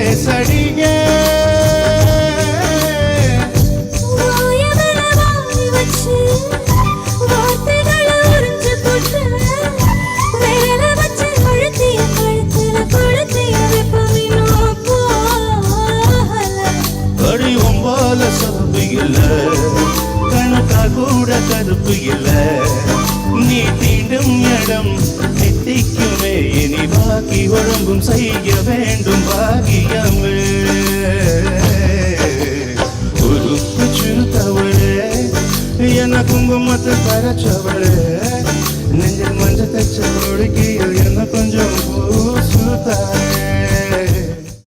பேசடியே soap இல்ல கணக்கா கூட கருப்பு இல்ல நீ தீண்டும் இடம் நித்திக்குமே இனி பாக்கி ஒழுங்கும் செய்ய வேண்டும் பாகியமே உருப்பு சுருத்தவளே என்ன குங்குமத்தை கரைச்சவளே